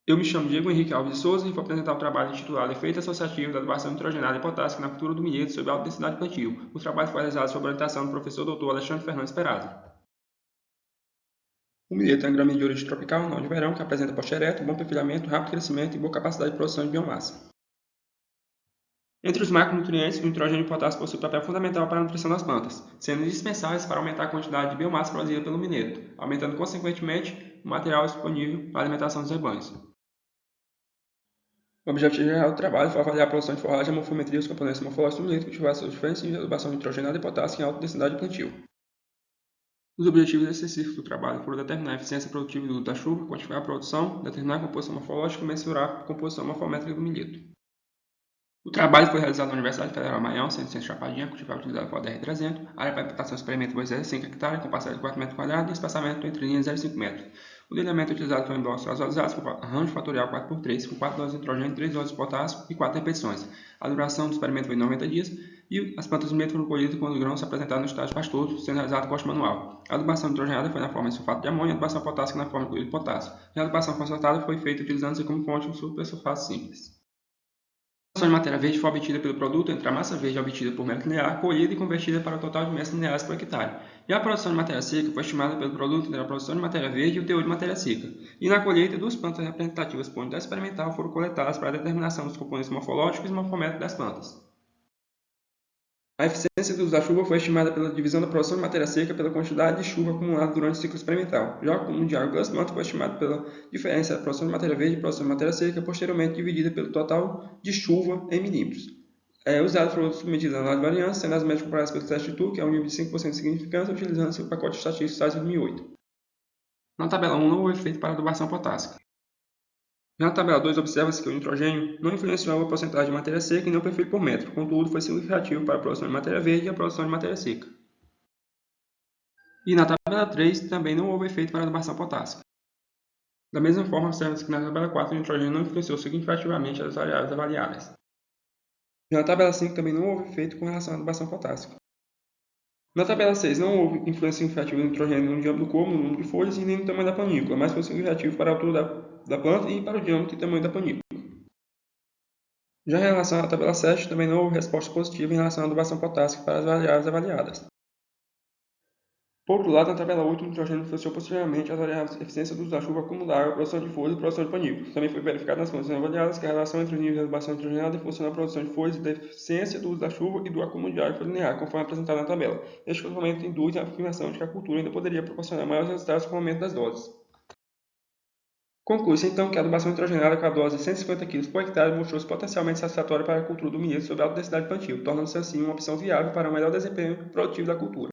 Eu me chamo Diego Henrique Alves de Souza e vou apresentar o trabalho intitulado Efeito Associativo da Adubação Nitrogenada e Potássica na Cultura do Milheto sob alta densidade plantio. O trabalho foi realizado sob a orientação do professor Dr. Alexandre Fernandes Perazzi. O milheto é uma gramínea de origem tropical, não de verão, que apresenta poste ereto, bom perfilhamento, rápido crescimento e boa capacidade de produção de biomassa. Entre os macronutrientes, o nitrogênio e o potássio possuem papel fundamental para a nutrição das plantas, sendo indispensáveis para aumentar a quantidade de biomassa produzida pelo milheto, aumentando consequentemente o material disponível para a alimentação dos rebanhos. O objetivo geral do trabalho foi avaliar a produção de forragem, a morfometria e os componentes morfológicos do milheto, cultivar seus diferentes níveis de adubação nitrogenada e potássica em alta densidade de plantio. Os objetivos específicos do trabalho foram determinar a eficiência produtiva do uso da chuva, quantificar a produção, determinar a composição morfológica e mensurar a composição morfométrica do milheto. O trabalho foi realizado na Universidade Federal do Maranhão, Centro Chapadinha, cultivar utilizado para o DR300, área para implantação de experimento foi 0,5 hectares, com parcela de 4 metros quadrados e espaçamento entre linhas de 0,5 metros. O delineamento utilizado foi em blocos casualizados com arranjo fatorial 4x3, com 4 doses de nitrogênio, 3 doses de potássio e 4 repetições. A duração do experimento foi de 90 dias e as plantas de milheto foram colhidas quando os grãos se apresentaram no estágio pastoso, sendo realizado corte manual. A adubação nitrogenada foi na forma de sulfato de amônio e a adubação potássica na forma de cloreto de potássio. E a adubação concentrada foi feita utilizando-se como fonte um supersulfato simples. A produção de matéria verde foi obtida pelo produto entre a massa verde obtida por metro linear, colhida e convertida para o total de metros lineares por hectare. E a produção de matéria seca foi estimada pelo produto entre a produção de matéria verde e o teor de matéria seca. E na colheita, duas plantas representativas por unidade experimental foram coletadas para a determinação dos componentes morfológicos e morfométricos das plantas. A eficiência do uso da chuva foi estimada pela divisão da produção de matéria seca pela quantidade de chuva acumulada durante o ciclo experimental. Já o acúmulo de água pelas plantas foi estimado pela diferença da produção de matéria verde e produção de matéria seca, posteriormente dividida pelo total de chuva em milímetros. Os dados foram submetidos à análise de variância, sendo as médias comparadas pelo teste de Tull, que é um nível de 5% de significância, utilizando-se o pacote estatístico SAIS 2008. Na tabela 1 não houve efeito para a adubação potássica. Já na tabela 2, observa-se que o nitrogênio não influenciou a porcentagem de matéria seca e nem o perfil por metro, contudo, foi significativo para a produção de matéria verde e a produção de matéria seca. E na tabela 3, também não houve efeito para a adubação potássica. Da mesma forma, observa-se que na tabela 4, o nitrogênio não influenciou significativamente as variáveis avaliadas. Já na tabela 5, também não houve efeito com relação à adubação potássica. Na tabela 6, não houve influência significativa do nitrogênio no diâmetro do corpo, no número de folhas e nem no tamanho da panícula, mas foi significativo para a altura da planta e para o diâmetro e tamanho da panícula. Já em relação à tabela 7, também não houve resposta positiva em relação à adubação potássica para as variáveis avaliadas. Por outro lado, na tabela 8, o nitrogênio influenciou positivamente as variáveis de eficiência do uso da chuva, acúmulo da água, produção de folhas e produção de panículas. Também foi verificado nas condições avaliadas que a relação entre os níveis de adubação nitrogenada em função da produção de folhas e da eficiência do uso da chuva e do acúmulo de água foi linear, conforme apresentado na tabela. Este cruzamento induz a afirmação de que a cultura ainda poderia proporcionar maiores resultados com o aumento das doses. Conclui-se então que a adubação nitrogenada com a dose de 150 kg por hectare mostrou-se potencialmente satisfatória para a cultura do milheto sob alta densidade plantio, tornando-se assim uma opção viável para o melhor desempenho produtivo da cultura.